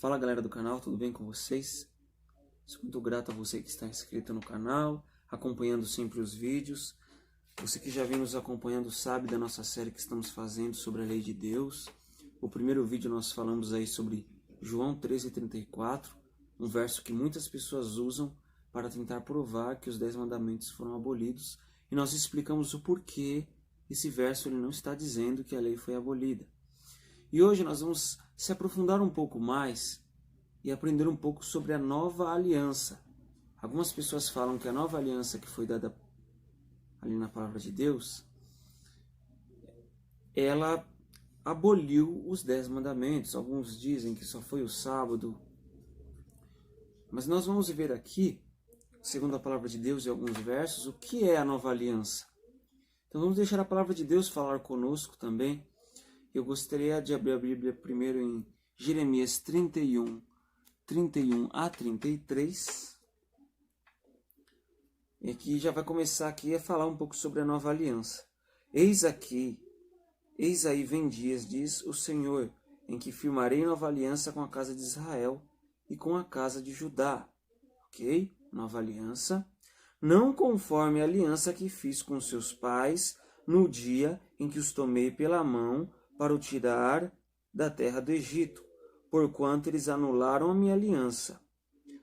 Fala galera do canal, tudo bem com vocês? Sou muito grato a você que está inscrito no canal, acompanhando sempre os vídeos. Você que já vem nos acompanhando sabe da nossa série que estamos fazendo sobre a lei de Deus. O primeiro vídeo nós falamos aí sobre João 13:34, um verso que muitas pessoas usam para tentar provar que os 10 mandamentos foram abolidos. E nós explicamos o porquê esse verso ele não está dizendo que a lei foi abolida. E hoje nós vamos se aprofundar um pouco mais e aprender um pouco sobre a nova aliança. Algumas pessoas falam que a nova aliança que foi dada ali na palavra de Deus, ela aboliu os 10 mandamentos. Alguns dizem que só foi o sábado. Mas nós vamos ver aqui, segundo a palavra de Deus em alguns versos, o que é a nova aliança. Então vamos deixar a palavra de Deus falar conosco também. Eu gostaria de abrir a Bíblia primeiro em Jeremias 31 a 33. E aqui já vai começar aqui a falar um pouco sobre a nova aliança. Eis aí vem dias, diz o Senhor, em que firmarei nova aliança com a casa de Israel e com a casa de Judá. Ok? Nova aliança. Não conforme a aliança que fiz com seus pais no dia em que os tomei pela mão para o tirar da terra do Egito, porquanto eles anularam a minha aliança,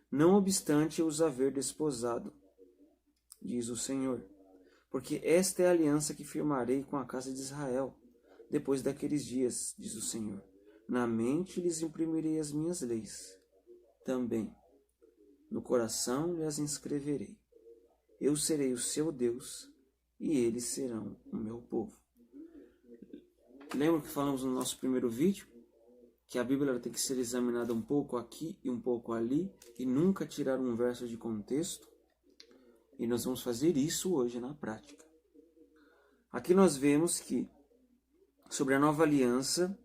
não obstante eu os haver desposado, diz o Senhor. Porque esta é a aliança que firmarei com a casa de Israel, depois daqueles dias, diz o Senhor. Na mente lhes imprimirei as minhas leis, também no coração lhes inscreverei. Eu serei o seu Deus, e eles serão o meu povo. Lembra que falamos no nosso primeiro vídeo? Que a Bíblia tem que ser examinada um pouco aqui e um pouco ali, e nunca tirar um verso de contexto. E nós vamos fazer isso hoje na prática. Aqui nós vemos que, sobre a nova aliança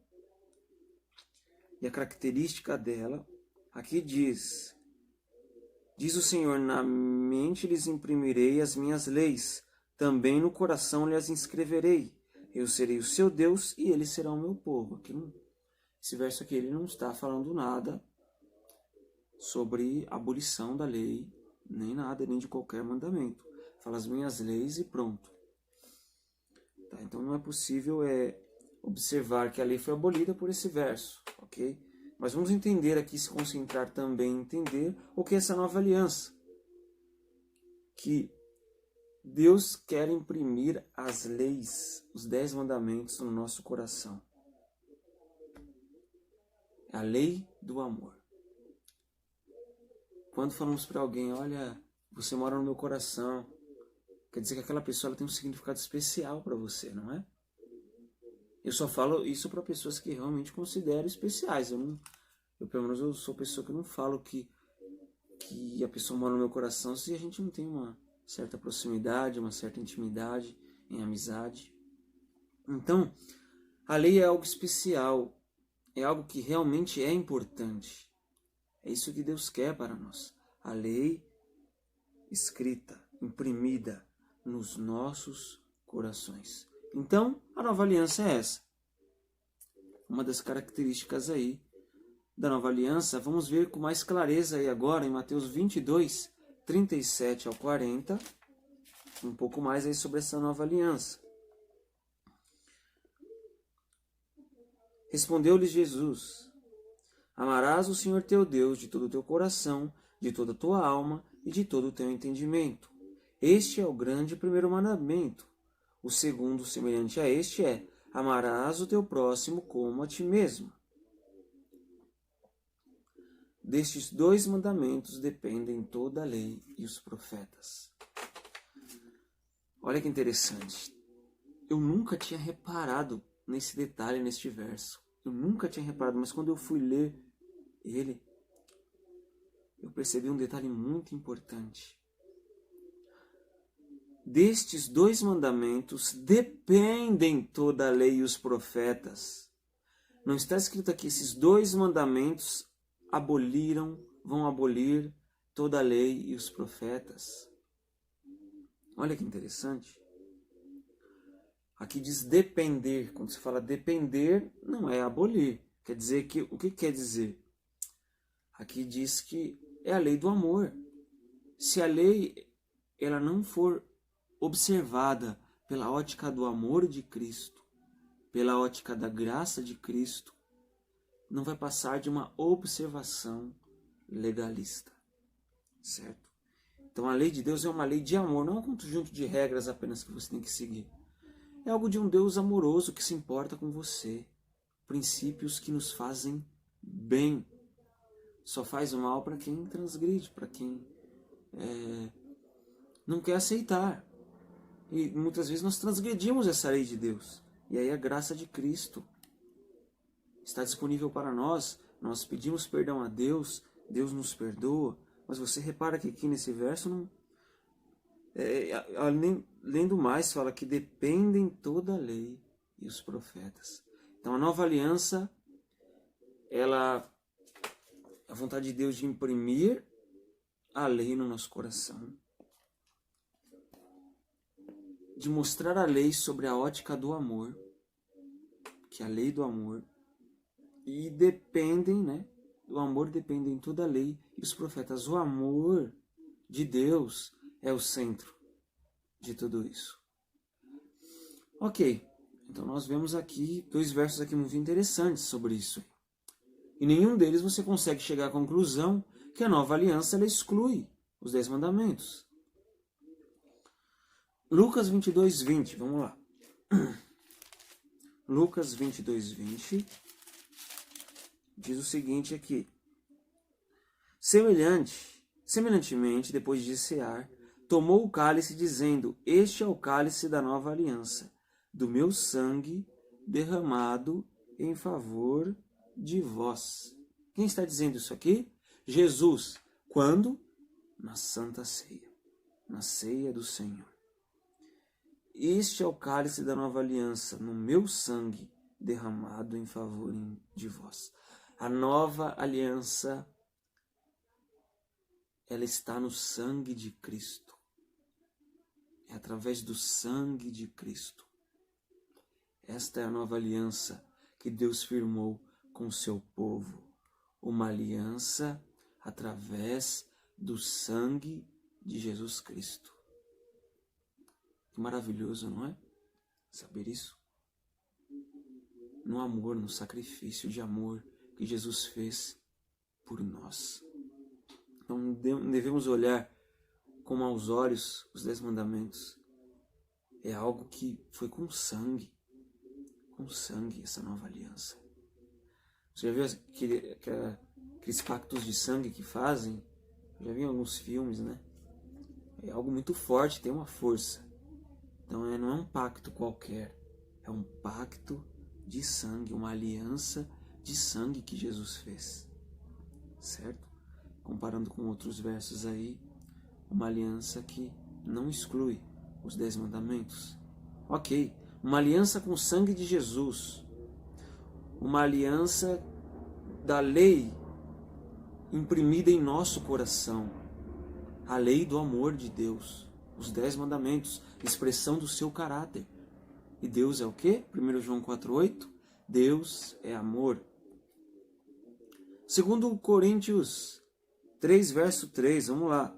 e a característica dela, aqui diz o Senhor, na mente lhes imprimirei as minhas leis, também no coração lhes inscreverei. Eu serei o seu Deus e eles serão o meu povo. Aqui esse verso aqui ele não está falando nada sobre abolição da lei, nem nada, nem de qualquer mandamento. Fala as minhas leis e pronto. Tá, então não é possível observar que a lei foi abolida por esse verso, ok? Mas vamos entender aqui, se concentrar também em entender o que é essa nova aliança. Que Deus quer imprimir as leis, os 10 mandamentos no nosso coração. É a lei do amor. Quando falamos para alguém, olha, você mora no meu coração, quer dizer que aquela pessoa ela tem um significado especial para você, não é? Eu só falo isso para pessoas que realmente considero especiais. Pelo menos eu sou pessoa que não falo que a pessoa mora no meu coração se a gente não tem uma certa proximidade, uma certa intimidade, em amizade. Então, a lei é algo especial, é algo que realmente é importante. É isso que Deus quer para nós. A lei escrita, imprimida nos nossos corações. Então, a nova aliança é essa. Uma das características aí da nova aliança, vamos ver com mais clareza aí agora em Mateus 22, 37 ao 40, um pouco mais aí sobre essa nova aliança. Respondeu-lhes Jesus: Amarás o Senhor teu Deus de todo o teu coração, de toda a tua alma e de todo o teu entendimento. Este é o grande primeiro mandamento. O segundo, semelhante a este, é: amarás o teu próximo como a ti mesmo. Destes 2 mandamentos dependem toda a lei e os profetas. Olha que interessante. Eu nunca tinha reparado nesse detalhe, neste verso. Eu nunca tinha reparado, mas quando eu fui ler ele, eu percebi um detalhe muito importante. Destes 2 mandamentos dependem toda a lei e os profetas. Não está escrito aqui, esses 2 mandamentos vão abolir toda a lei e os profetas. Olha que interessante. Aqui diz depender. Quando se fala depender, não é abolir. Quer dizer que, o que quer dizer? Aqui diz que é a lei do amor. Se a lei ela não for observada pela ótica do amor de Cristo, pela ótica da graça de Cristo, não vai passar de uma observação legalista, certo? Então a lei de Deus é uma lei de amor, não é um conjunto de regras apenas que você tem que seguir. É algo de um Deus amoroso que se importa com você, princípios que nos fazem bem. Só faz o mal para quem transgride, para quem não quer aceitar. E muitas vezes nós transgredimos essa lei de Deus. E aí a graça de Cristo está disponível para nós. Nós pedimos perdão a Deus, Deus nos perdoa. Mas você repara que aqui nesse verso, lendo mais, fala que dependem toda a lei e os profetas. Então a nova aliança, a vontade de Deus de imprimir a lei no nosso coração, de mostrar a lei sobre a ótica do amor, que é a lei do amor, e do amor dependem toda a lei e os profetas. O amor de Deus é o centro de tudo isso. Ok, então nós vemos aqui 2 versos aqui muito interessantes sobre isso. E nenhum deles você consegue chegar à conclusão que a nova aliança ela exclui os 10 mandamentos. Lucas 22, 20, vamos lá. Lucas 22, 20 diz o seguinte aqui. Semelhantemente, depois de cear, tomou o cálice, dizendo: Este é o cálice da nova aliança, do meu sangue derramado em favor de vós. Quem está dizendo isso aqui? Jesus. Quando? Na Santa Ceia. Na ceia do Senhor. Este é o cálice da nova aliança, no meu sangue derramado em favor de vós. A nova aliança, ela está no sangue de Cristo. É através do sangue de Cristo. Esta é a nova aliança que Deus firmou com o seu povo. Uma aliança através do sangue de Jesus Cristo. Que maravilhoso, não é? Saber isso. No amor, no sacrifício de amor que Jesus fez por nós. Então devemos olhar como aos olhos os 10 mandamentos. É algo que foi com sangue essa nova aliança. Você já viu aqueles pactos de sangue que fazem? Eu já vi em alguns filmes, né? É algo muito forte, tem uma força. Então não é um pacto qualquer, é um pacto de sangue, uma aliança de sangue que Jesus fez, certo? Comparando com outros versos aí, uma aliança que não exclui os 10 mandamentos. Ok, uma aliança com o sangue de Jesus, uma aliança da lei imprimida em nosso coração, a lei do amor de Deus. Os 10 mandamentos, expressão do seu caráter. E Deus é o quê? 1 João 4,8. Deus é amor. 2 Coríntios 3, verso 3. Vamos lá.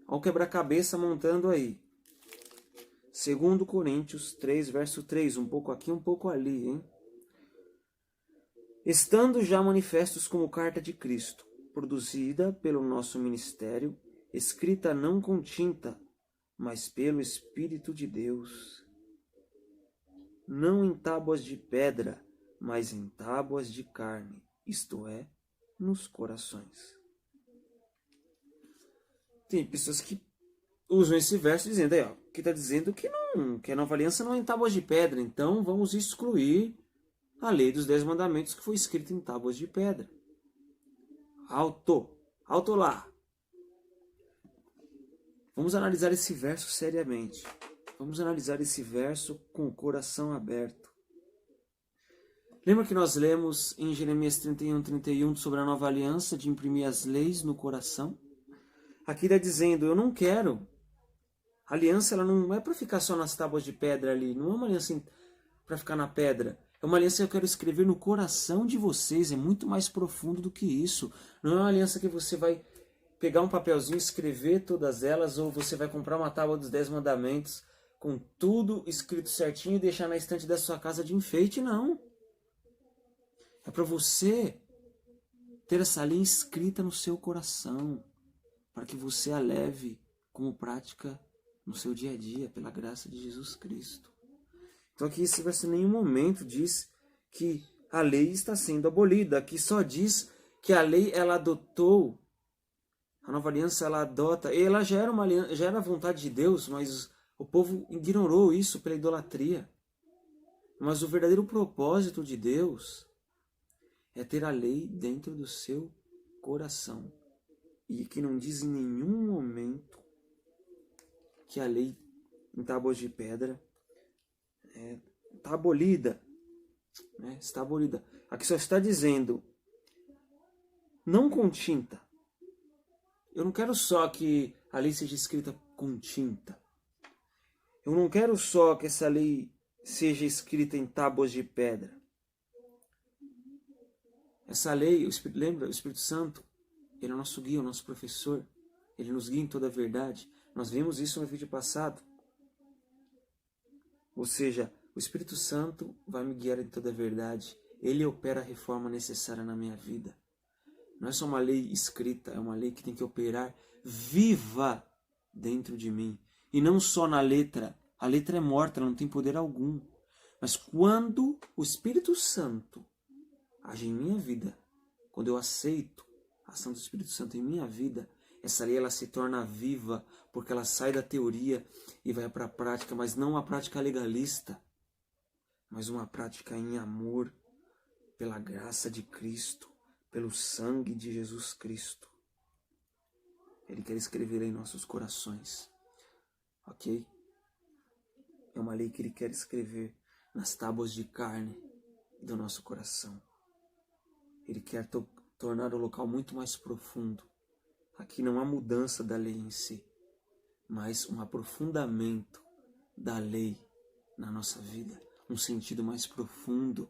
Olha o quebra-cabeça montando aí. 2 Coríntios 3, verso 3. Um pouco aqui, um pouco ali, hein? Estando já manifestos como carta de Cristo, produzida pelo nosso ministério, escrita não com tinta, mas pelo Espírito de Deus, não em tábuas de pedra, mas em tábuas de carne, isto é, nos corações. Tem pessoas que usam esse verso dizendo, que está dizendo que a nova aliança não é em tábuas de pedra, então vamos excluir a lei dos 10 mandamentos que foi escrita em tábuas de pedra. Alto lá! Vamos analisar esse verso seriamente. Vamos analisar esse verso com o coração aberto. Lembra que nós lemos em Jeremias 31 sobre a nova aliança de imprimir as leis no coração? Aqui está dizendo, eu não quero. A aliança ela não é para ficar só nas tábuas de pedra ali. Não é uma aliança para ficar na pedra. É uma aliança que eu quero escrever no coração de vocês, é muito mais profundo do que isso. Não é uma aliança que você vai pegar um papelzinho e escrever todas elas, ou você vai comprar uma tábua dos 10 mandamentos com tudo escrito certinho e deixar na estante da sua casa de enfeite, não. É para você ter essa lei escrita no seu coração, para que você a leve como prática no seu dia a dia, pela graça de Jesus Cristo. Então aqui esse verso em nenhum momento diz que a lei está sendo abolida. Aqui só diz que a lei ela adotou, a nova aliança ela adota, e ela já era uma aliança, já era a vontade de Deus, mas o povo ignorou isso pela idolatria. Mas o verdadeiro propósito de Deus é ter a lei dentro do seu coração. E que não diz em nenhum momento que a lei em tábuas de pedra está abolida. Está abolida. Aqui só está dizendo, não com tinta. Eu não quero só que a lei seja escrita com tinta. Eu não quero só que essa lei seja escrita em tábuas de pedra. Essa lei, lembra, o Espírito Santo, ele é o nosso guia, o nosso professor. Ele nos guia em toda a verdade. Nós vimos isso no vídeo passado. Ou seja, o Espírito Santo vai me guiar em toda a verdade. Ele opera a reforma necessária na minha vida. Não é só uma lei escrita, é uma lei que tem que operar viva dentro de mim. E não só na letra. A letra é morta, ela não tem poder algum. Mas quando o Espírito Santo age em minha vida, quando eu aceito a ação do Espírito Santo em minha vida, essa lei ela se torna viva, porque ela sai da teoria e vai para a prática, mas não uma prática legalista, mas uma prática em amor, pela graça de Cristo, pelo sangue de Jesus Cristo. Ele quer escrever em nossos corações, ok? É uma lei que Ele quer escrever nas tábuas de carne do nosso coração. Ele quer tornar o local muito mais profundo. Aqui não há mudança da lei em si, mas um aprofundamento da lei na nossa vida, um sentido mais profundo.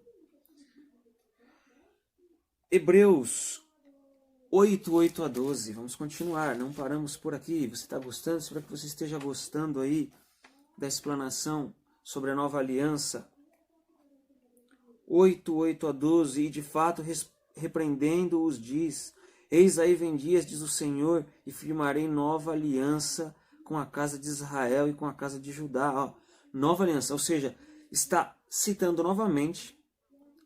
Hebreus 8, 8 a 12. Vamos continuar, não paramos por aqui. Você está gostando? Espero que você esteja gostando aí da explanação sobre a nova aliança. 8, 8 a 12. E de fato, repreendendo-os, diz: Eis aí vem dias, diz o Senhor, e firmarei nova aliança com a casa de Israel e com a casa de Judá. Ó, nova aliança, ou seja, está citando novamente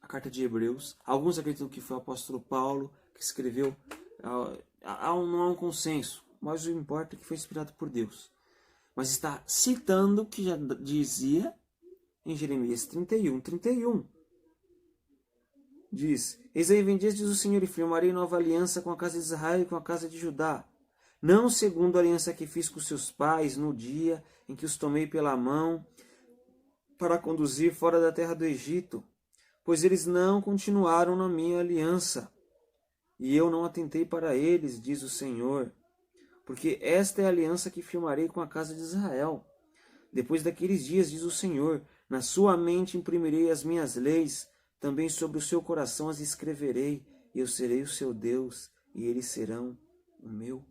a carta de Hebreus. Alguns acreditam que foi o apóstolo Paulo que escreveu. Não há um consenso, mas o importa é que foi inspirado por Deus. Mas está citando o que já dizia em Jeremias 31, 31. Diz: Eis aí vem dias, diz o Senhor, e firmarei nova aliança com a casa de Israel e com a casa de Judá. Não segundo a aliança que fiz com seus pais no dia em que os tomei pela mão para conduzir fora da terra do Egito, pois eles não continuaram na minha aliança, e eu não atentei para eles, diz o Senhor. Porque esta é a aliança que firmarei com a casa de Israel. Depois daqueles dias, diz o Senhor, na sua mente imprimirei as minhas leis, também sobre o seu coração as escreverei, e eu serei o seu Deus, e eles serão o meu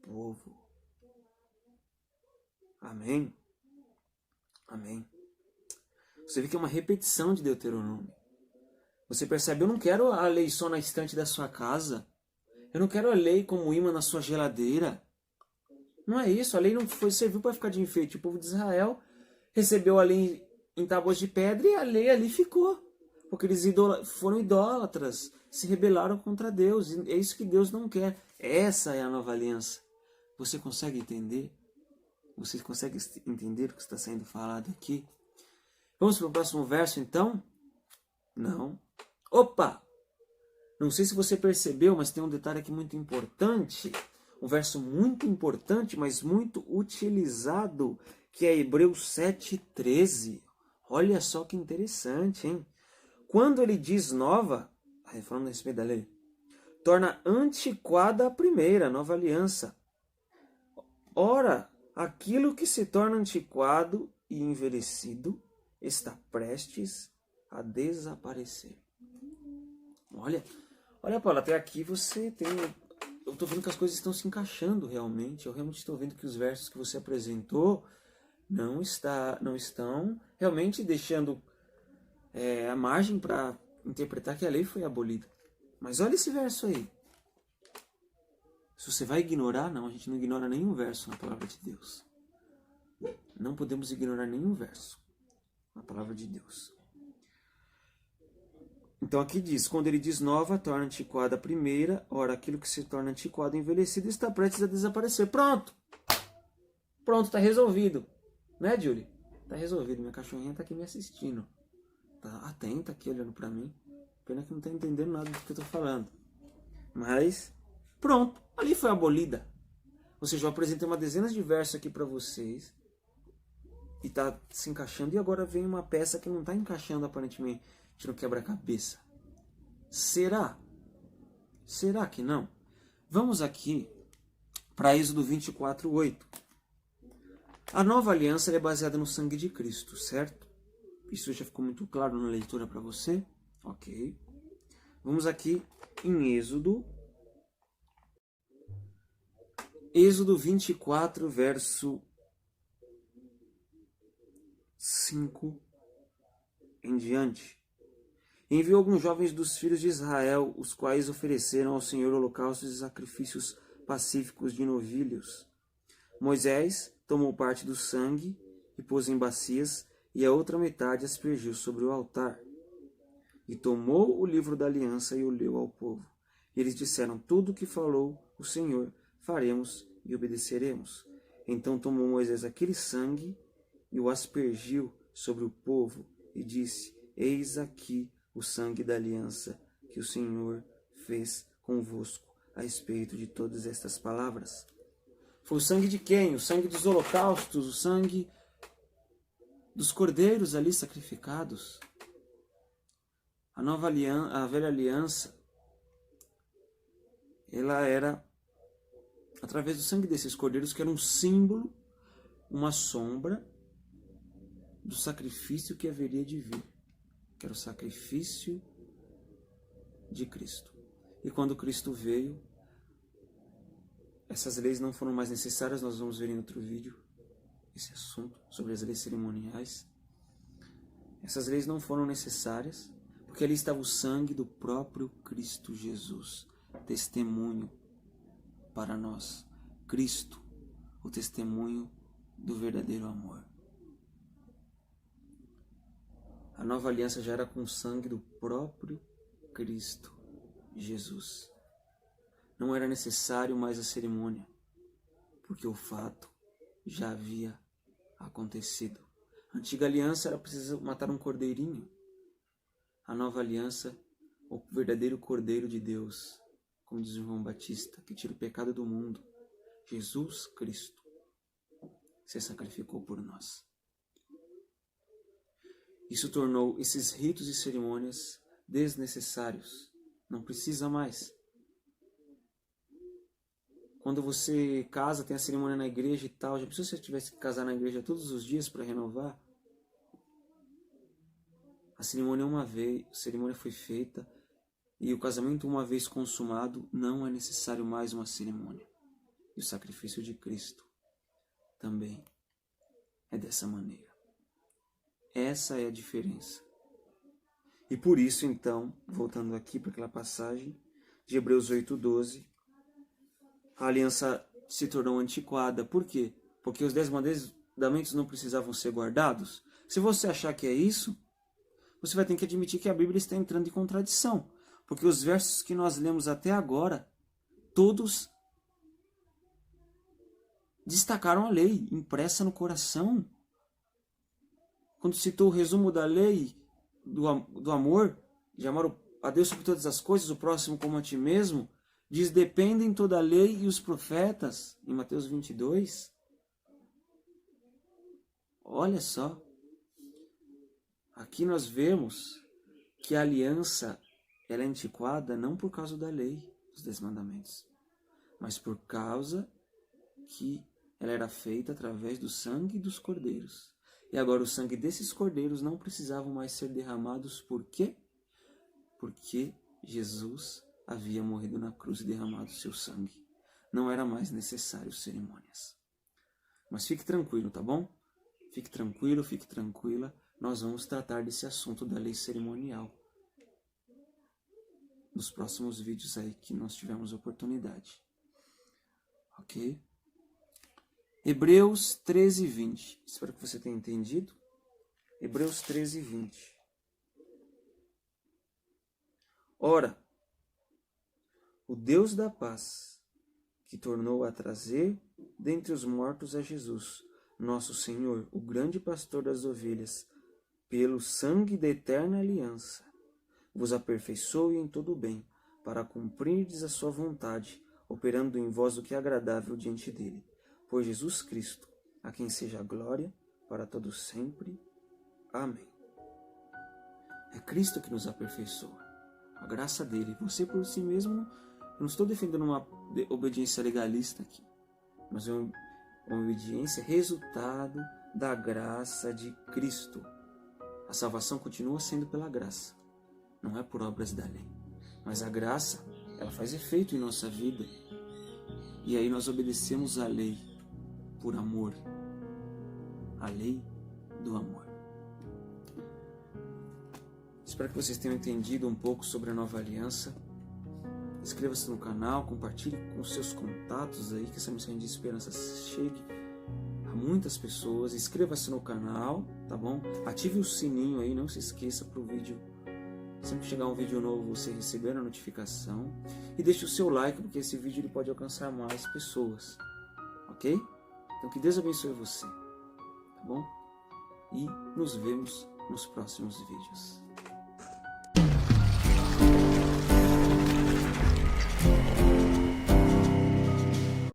povo. Amém? Amém. Você vê que é uma repetição de Deuteronômio. Você percebe, eu não quero a lei só na estante da sua casa. Eu não quero a lei como imã na sua geladeira. Não é isso, a lei não serviu para ficar de enfeite. O povo de Israel recebeu a lei em tábuas de pedra e a lei ali ficou. Porque eles foram idólatras, se rebelaram contra Deus. E é isso que Deus não quer. Essa é a nova aliança. Você consegue entender? Você consegue entender o que está sendo falado aqui? Vamos para o próximo verso, então? Não. Opa! Não sei se você percebeu, mas tem um detalhe aqui muito importante. Um verso muito importante, mas muito utilizado, que é Hebreus 7,13. Olha só que interessante, hein? Quando ele diz nova, falando a respeito da lei, torna antiquada a primeira, a nova aliança. Ora, aquilo que se torna antiquado e envelhecido está prestes a desaparecer. Olha, Paulo, até aqui você tem... Eu estou vendo que as coisas estão se encaixando realmente. Eu realmente estou vendo que os versos que você apresentou não estão realmente deixando a margem para interpretar que a lei foi abolida. Mas olha esse verso aí. Se você vai ignorar, não, a gente não ignora nenhum verso na palavra de Deus. Não podemos ignorar nenhum verso na palavra de Deus. Então aqui diz, quando ele diz nova, torna antiquada a primeira, ora, aquilo que se torna antiquado e envelhecido está prestes a desaparecer. Pronto! Pronto, está resolvido. Né, Julie? Está resolvido. Minha cachorrinha está aqui me assistindo. Tá atenta aqui, olhando para mim. Pena que não está entendendo nada do que eu estou falando. Mas, pronto. Ali foi abolida. Ou seja, eu apresentei uma dezena de versos aqui para vocês. E está se encaixando. E agora vem uma peça que não está encaixando aparentemente no quebra-cabeça. Será? Será que não? Vamos aqui para Êxodo 24:8. A nova aliança é baseada no sangue de Cristo, certo? Isso já ficou muito claro na leitura para você? Ok. Vamos aqui em Êxodo 24, verso 5 em diante. Enviou alguns jovens dos filhos de Israel, os quais ofereceram ao Senhor holocaustos e sacrifícios pacíficos de novilhos. Moisés tomou parte do sangue e pôs em bacias, e a outra metade aspergiu sobre o altar. E tomou o livro da aliança e o leu ao povo. E eles disseram, tudo o que falou o Senhor, faremos e obedeceremos. Então tomou Moisés aquele sangue e o aspergiu sobre o povo, e disse, eis aqui o sangue da aliança que o Senhor fez convosco a respeito de todas estas palavras. Foi o sangue de quem? O sangue dos holocaustos, o sangue dos cordeiros ali sacrificados. A nova aliança, a velha aliança, ela era através do sangue desses cordeiros, que era um símbolo, uma sombra do sacrifício que haveria de vir, que era o sacrifício de Cristo. E quando Cristo veio, essas leis não foram mais necessárias. Nós vamos ver em outro vídeo esse assunto sobre as leis cerimoniais. Essas leis não foram necessárias, porque ali estava o sangue do próprio Cristo Jesus, testemunho para nós. Cristo, o testemunho do verdadeiro amor. A nova aliança já era com o sangue do próprio Cristo Jesus. Não era necessário mais a cerimônia, porque o fato já havia acontecido. A antiga aliança era preciso matar um cordeirinho. A nova aliança, o verdadeiro Cordeiro de Deus, como diz João Batista, que tira o pecado do mundo, Jesus Cristo, se sacrificou por nós. Isso tornou esses ritos e cerimônias desnecessários. Não precisa mais. Quando você casa, tem a cerimônia na igreja e tal. Já pensou se você tivesse que casar na igreja todos os dias para renovar? A cerimônia a cerimônia foi feita e o casamento uma vez consumado, não é necessário mais uma cerimônia. E o sacrifício de Cristo também é dessa maneira. Essa é a diferença. E por isso, então, voltando aqui para aquela passagem de Hebreus 8:12, a aliança se tornou antiquada. Por quê? Porque os 10 mandamentos não precisavam ser guardados? Se você achar que é isso, você vai ter que admitir que a Bíblia está entrando em contradição. Porque os versos que nós lemos até agora, todos destacaram a lei, impressa no coração. Quando citou o resumo da lei, do amor, de amar a Deus sobre todas as coisas, o próximo como a ti mesmo, diz, dependem toda a lei e os profetas, em Mateus 22. Olha só, aqui nós vemos que a aliança ela é antiquada não por causa da lei, dos 10 mandamentos, mas por causa que ela era feita através do sangue dos cordeiros. E agora o sangue desses cordeiros não precisavam mais ser derramados. Por quê? Porque Jesus havia morrido na cruz e derramado seu sangue. Não era mais necessário cerimônias. Mas fique tranquilo, tá bom? Fique tranquilo, fique tranquila. Nós vamos tratar desse assunto da lei cerimonial nos próximos vídeos aí que nós tivermos oportunidade. Ok? Hebreus 13, 20. Espero que você tenha entendido. Hebreus 13, 20. Ora, o Deus da paz, que tornou a trazer dentre os mortos a Jesus, nosso Senhor, o grande pastor das ovelhas, pelo sangue da eterna aliança, vos aperfeiçoe em todo o bem, para cumprirdes a sua vontade, operando em vós o que é agradável diante dele. Por Jesus Cristo, a quem seja a glória para todos sempre. Amém. É Cristo que nos aperfeiçoa. A graça dele. Você por si mesmo, eu não estou defendendo uma obediência legalista aqui, mas é uma obediência resultado da graça de Cristo. A salvação continua sendo pela graça, não é por obras da lei. Mas a graça, ela faz efeito em nossa vida. E aí nós obedecemos a lei por amor. A lei do amor. Espero que vocês tenham entendido um pouco sobre a nova aliança. Inscreva-se no canal, compartilhe com seus contatos aí, que essa mensagem de esperança chegue a muitas pessoas. Inscreva-se no canal, tá bom? Ative o sininho aí, não se esqueça para o vídeo. Sempre que chegar um vídeo novo, você receber a notificação. E deixe o seu like, porque esse vídeo ele pode alcançar mais pessoas. Ok? Então que Deus abençoe você. Tá bom? E nos vemos nos próximos vídeos.